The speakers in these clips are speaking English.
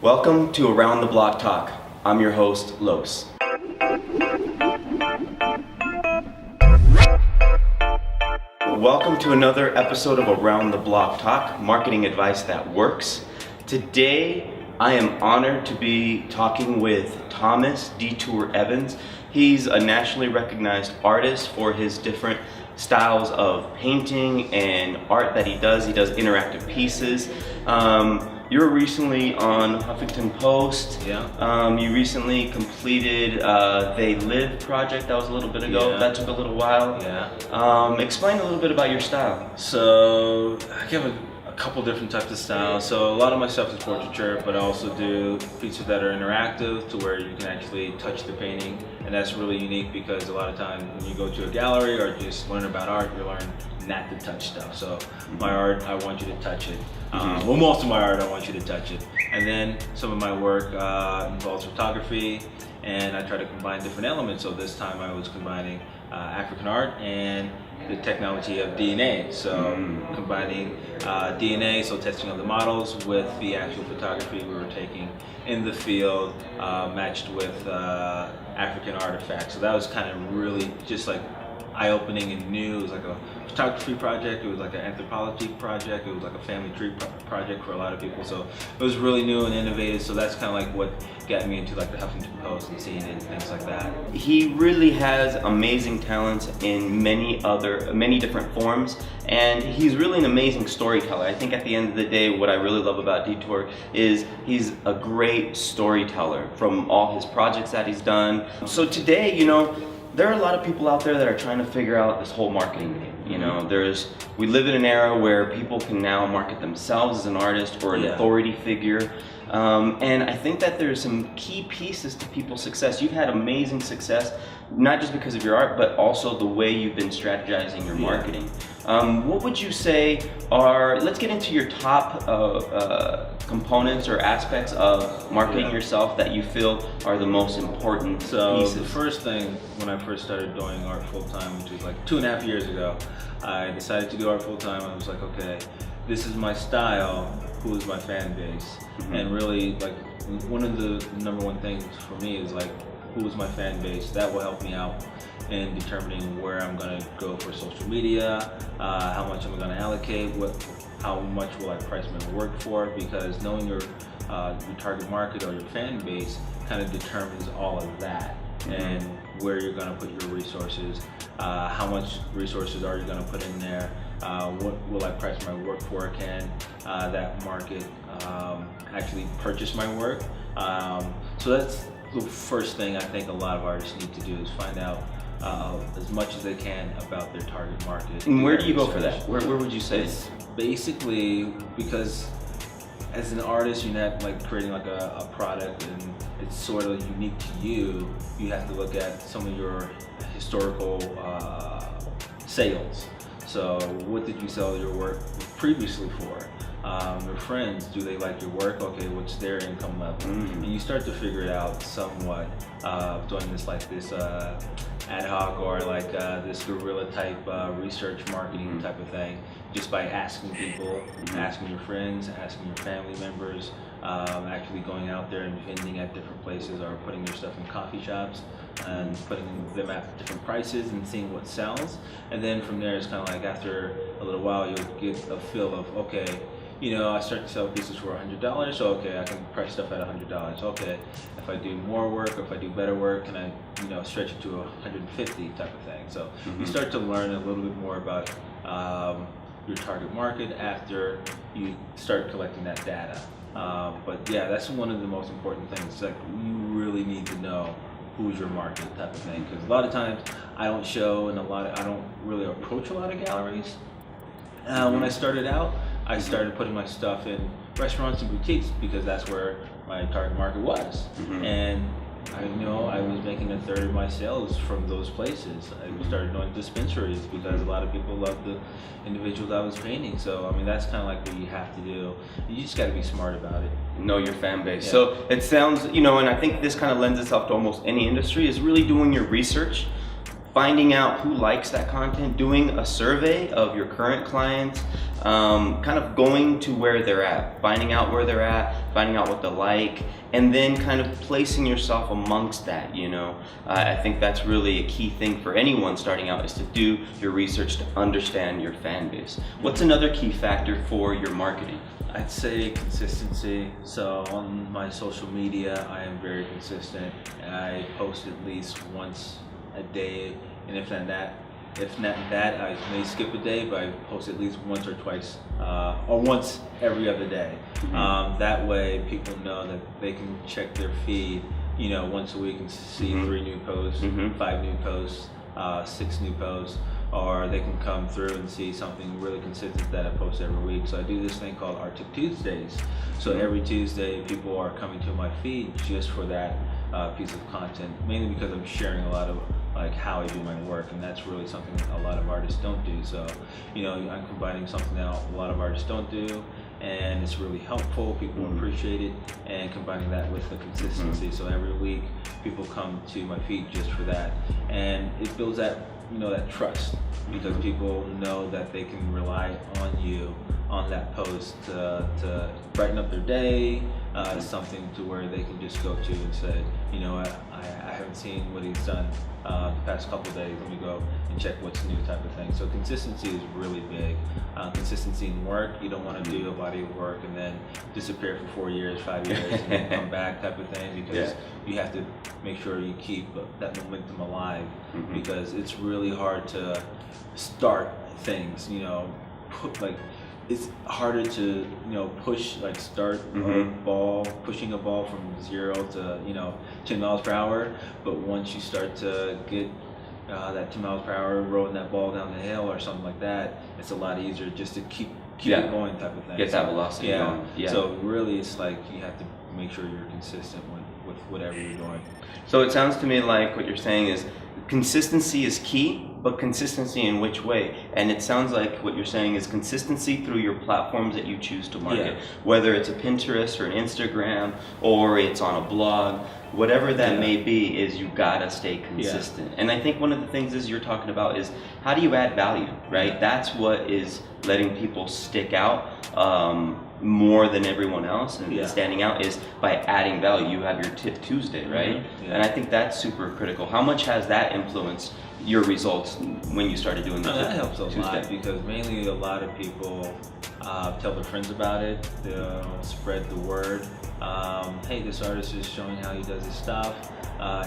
Welcome to Around the Block Talk. I'm your host, Los. Welcome to another episode of Around the Block Talk, marketing advice that works. Today, I am honored to be talking with Thomas Detour Evans. He's a nationally recognized artist for his different styles of painting and art that he does. He does interactive pieces. You were recently on Huffington Post. Yeah. You recently completed They Live project. That was a little bit ago. Yeah. That took a little while. Yeah. Explain a little bit about your style. So I have a couple different types of styles. So a lot of my stuff is portraiture, but I also do pieces that are interactive to where you can actually touch the painting, and that's really unique because a lot of times when you go to a gallery or just learn about art, you learn not to touch stuff. So my art, I want you to touch it. Well, most of my art, I want you to touch it. And then some of my work involves photography, and I try to combine different elements. So this time I was combining African art and the technology of DNA. So combining DNA, so testing of the models, with the actual photography we were taking in the field, matched with African artifacts. So that was kind of really just like eye-opening and new. It was like a photography project, it was like an anthropology project, it was like a family tree project for a lot of people. So it was really new and innovative. So that's kind of like what got me into like the Huffington Post and seeing it and things like that. He really has amazing talents in many different forms, and he's really an amazing storyteller. I think at the end of the day, what I really love about Detour is he's a great storyteller from all his projects that he's done. So today, there are a lot of people out there that are trying to figure out this whole marketing game. We live in an era where people can now market themselves as an artist or an authority figure. And I think that there's some key pieces to people's success. You've had amazing success, not just because of your art, but also the way you've been strategizing your marketing. What would you say let's get into your top components or aspects of marketing yourself that you feel are the most important pieces. The first thing, when I first started doing art full-time, which was like 2.5 years ago, I decided to do art full-time. I was like, okay, this is my style, who is my fan base? And really, like, one of the number one things for me is like, who is my fan base? That will help me out in determining where I'm gonna go for social media, how much I'm gonna allocate, how much will I price my work for, because knowing your target market or your fan base kind of determines all of that. And where you're gonna put your resources, how much resources are you gonna put in there, what will I price my work for, can that market actually purchase my work. So that's the first thing I think a lot of artists need to do, is find out as much as they can about their target market. And where do you go for that? Where would you say? It's basically because as an artist, you're not like creating like a product and it's sort of unique to you. You have to look at some of your historical sales. So what did you sell your work previously for? Your friends, do they like your work? Okay, what's their income level? And you start to figure it out somewhat, doing this ad hoc or like this guerrilla type research marketing type of thing, just by asking people, asking your friends, asking your family members, actually going out there and vending at different places or putting your stuff in coffee shops and putting them at different prices and seeing what sells. And then from there, it's kind of like after a little while, you'll get a feel of, okay, I start to sell pieces for $100, so okay, I can price stuff at $100. Okay, if I do more work or if I do better work, can I, stretch it to $150 type of thing. So you start to learn a little bit more about your target market after you start collecting that data. But yeah, that's one of the most important things. Like, you really need to know who's your market type of thing, because a lot of times I don't show and I don't really approach a lot of galleries. When I started out, I started putting my stuff in restaurants and boutiques because that's where my target market was. And I was making a third of my sales from those places. I started doing dispensaries because a lot of people love the individuals I was painting. So, that's kind of like what you have to do. You just got to be smart about it. Know your fan base. So it sounds, and I think this kind of lends itself to almost any industry, is really doing your research. finding out who likes that content, doing a survey of your current clients, kind of going to where they're at, finding out where they're at, finding out what they like, and then kind of placing yourself amongst that, you know. I think that's really a key thing for anyone starting out, is to do your research to understand your fan base. What's another key factor for your marketing? I'd say consistency. So on my social media, I am very consistent. I post at least once a day, and if not that, I may skip a day, but I post at least once or twice, or once every other day. That way, people know that they can check their feed, you know, once a week and see 3 new posts, 5 new posts, 6 new posts, or they can come through and see something really consistent that I post every week. So I do this thing called Arctic Tuesdays. So every Tuesday, people are coming to my feed just for that piece of content, mainly because I'm sharing a lot of like how I do my work, and that's really something a lot of artists don't do. So, you know, I'm combining something that a lot of artists don't do, and it's really helpful. People appreciate it, and combining that with the consistency. So every week, people come to my feed just for that, and it builds that, you know, that trust, because people know that they can rely on you on that post to brighten up their day, something to where they can just go to and say, you know, I haven't seen what he's done the past couple of days, let me go and check what's new, type of thing. So consistency is really big. Consistency in work, you don't want to do a body of work and then disappear for 4 years, 5 years, and then come back, type of thing, because you have to make sure you keep that momentum alive, because it's really hard to start things, you know, it's harder to, you know, push, like start pushing a ball from 0 to, you know, 10 miles per hour. But once you start to get that 10 miles per hour, rolling that ball down the hill or something like that, it's a lot easier just to keep it going, type of thing. Get that velocity going. Yeah. So really, it's like you have to make sure you're consistent with whatever you're doing. So it sounds to me like what you're saying is consistency is key, but consistency in which way? And it sounds like what you're saying is consistency through your platforms that you choose to market, whether it's a Pinterest or an Instagram, or it's on a blog, whatever that may be, is you gotta stay consistent. And I think one of the things is you're talking about is how do you add value, right? That's what is letting people stick out more than everyone else, and standing out is by adding value. You have your Tip Tuesday, right? And I think that's super critical. How much has that influenced your results when you started doing that? That helps a lot, because mainly a lot of people tell their friends about it. They'll spread the word. Hey, this artist is showing how he does his stuff.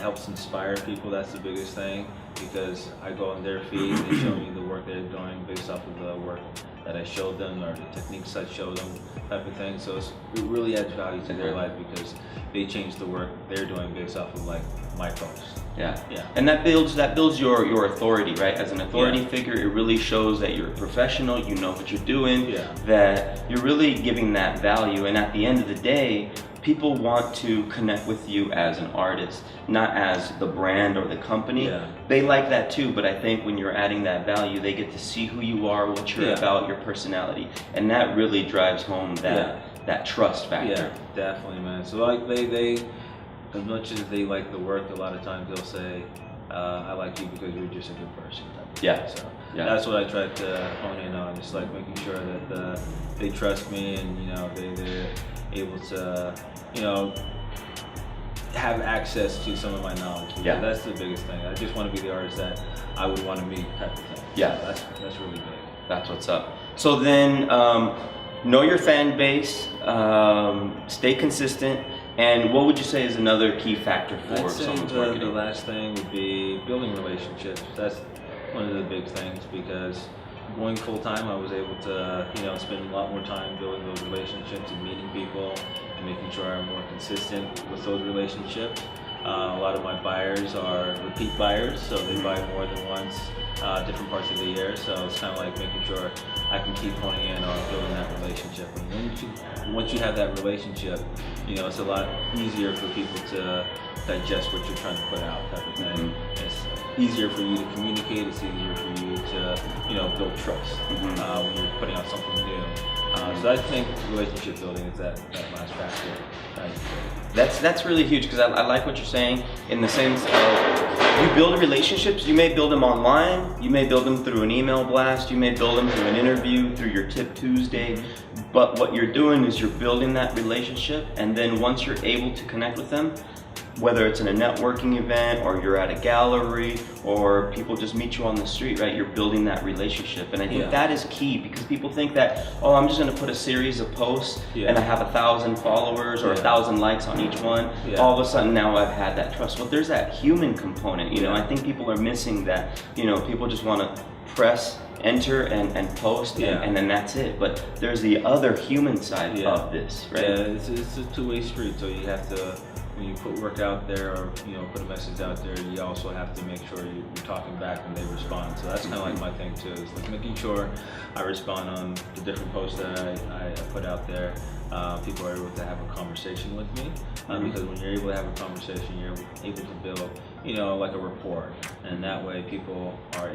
Helps inspire people. That's the biggest thing, because I go on their feed and they show me the work they're doing based off of the work that I showed them, or the techniques I showed them, type of thing. So it really adds value to their life, because they change the work they're doing based off of like my posts. Yeah. And that builds your authority, right? As an authority figure, it really shows that you're a professional, you know what you're doing, that you're really giving that value. And at the end of the day, people want to connect with you as an artist, not as the brand or the company. They like that too, but I think when you're adding that value, they get to see who you are, what you're about, your personality, and that really drives home that trust factor. Yeah, definitely, man. So like they as much as they like the work, a lot of times they'll say, I like you because you're just a good person. So that's what I try to hone in on. It's like making sure that they trust me, and you know they're able to, you know, have access to some of my knowledge. That's the biggest thing. I just want to be the artist that I would want to meet, type of thing. So that's really big. That's what's up. So then, know your fan base, stay consistent, and what would you say is another key factor for someone's marketing? The last thing would be building relationships. That's one of the big things, because going full time, I was able to, you know, spend a lot more time building those relationships and meeting people and making sure I'm more consistent with those relationships. A lot of my buyers are repeat buyers, so they buy more than once, different parts of the year. So it's kind of like making sure I can keep honing in on building that relationship. And once you have that relationship, you know, it's a lot easier for people to digest what you're trying to put out, type of thing. It's easier for you to communicate. It's easier for you to, you know, build trust when you're putting out something new. So I think relationship building is that last factor. That's really huge, because I like what you're saying in the sense of you build relationships. You may build them online, you may build them through an email blast, you may build them through an interview, through your Tip Tuesday. But what you're doing is you're building that relationship, and then once you're able to connect with them, whether it's in a networking event or you're at a gallery or people just meet you on the street, right? You're building that relationship. And I think that is key, because people think that, oh, I'm just gonna put a series of posts and I have 1,000 followers or 1,000 likes on each one. All of a sudden now I've had that trust. Well, there's that human component, you know. I think people are missing that. You know, people just wanna press enter and post and then that's it. But there's the other human side of this, right? Yeah, it's a two-way street, so you have to, when you put work out there or, you know, put a message out there, you also have to make sure you're talking back when they respond. So that's kind of like my thing too, is like making sure I respond on the different posts that I put out there. People are able to have a conversation with me, because when you're able to have a conversation, you're able to build, you know, like a rapport, and that way people are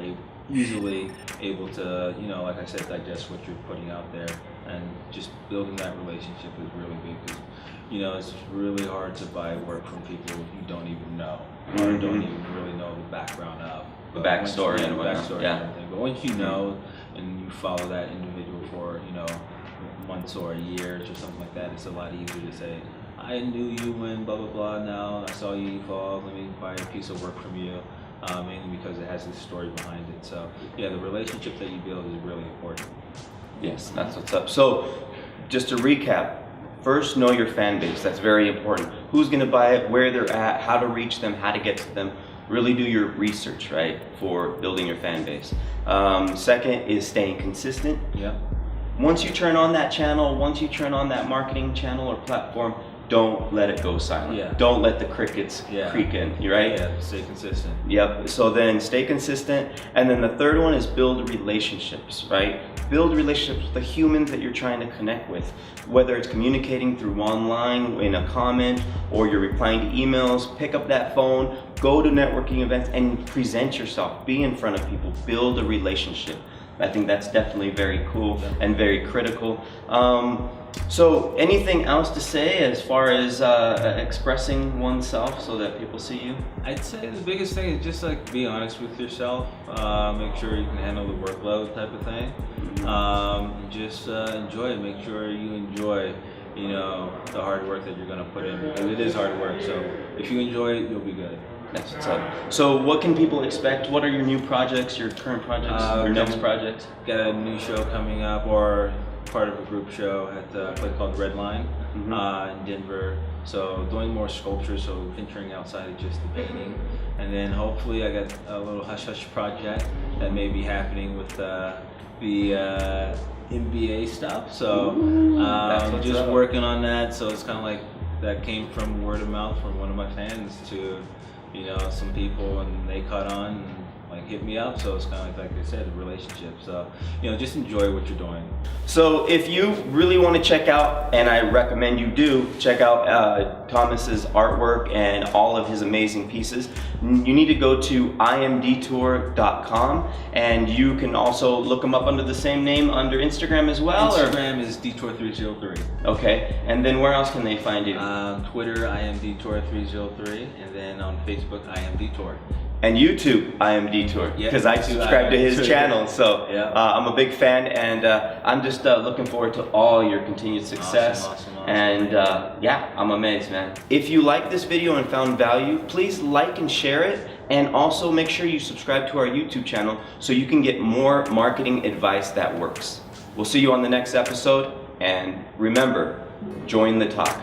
easily able to, you know, like I said, digest what you're putting out there, and just building that relationship is really big. Because, you know, it's really hard to buy work from people you don't even know or don't even really know the background of. The backstory and whatnot. And everything. But once you know and you follow that individual for, you know, months or years or something like that, it's a lot easier to say, I knew you when blah blah blah, now I saw you evolve, let me buy a piece of work from you. Mainly because it has this story behind it. So yeah, the relationship that you build is really important. Yes, that's what's up. So just to recap, first, know your fan base. That's very important. Who's gonna buy it, where they're at, how to reach them, how to get to them. Really do your research, right, for building your fan base. Second is staying consistent. Yeah. Once you turn on that channel, once you turn on that marketing channel or platform, don't let it go silent. Yeah. Don't let the crickets creak in, right? Yeah, stay consistent. Yep, so then stay consistent. And then the third one is build relationships, right? Build relationships with the humans that you're trying to connect with. Whether it's communicating through online, in a comment, or you're replying to emails, pick up that phone, go to networking events and present yourself. Be in front of people, build a relationship. I think that's definitely very cool and very critical. So anything else to say as far as expressing oneself so that people see you? I'd say the biggest thing is just like be honest with yourself. Make sure you can handle the workload type of thing. Just enjoy it. Make sure you enjoy, you know, the hard work that you're gonna put in, because it is hard work. So if you enjoy it, you'll be good. That's what's up. So what can people expect? What are your new projects, your current projects, your next projects? Got a new show coming up, or part of a group show at a place called Red Line in Denver. So doing more sculptures, so venturing outside of just the painting. And then hopefully I got a little hush hush project that may be happening with the NBA stuff. So just working on that. So it's kind of like that came from word of mouth from one of my fans to, you know, some people, and they caught on and like hit me up. So it's kind of like I said, a relationship. So, you know, just enjoy what you're doing. So if you really want to check out, and I recommend you do, check out Thomas's artwork and all of his amazing pieces, you need to go to imdetour.com, and you can also look him up under the same name under Instagram as well. Instagram is Detour303. Okay, and then where else can they find you? Twitter, Detour303, and then on Facebook, Detour. And YouTube, Detour, because I subscribe to his channel, so I'm a big fan, and I'm just looking forward to all your continued success. Awesome. And yeah, I'm amazed, man. If you like this video and found value, please like and share it, and also make sure you subscribe to our YouTube channel so you can get more marketing advice that works. We'll see you on the next episode, and remember, join the talk.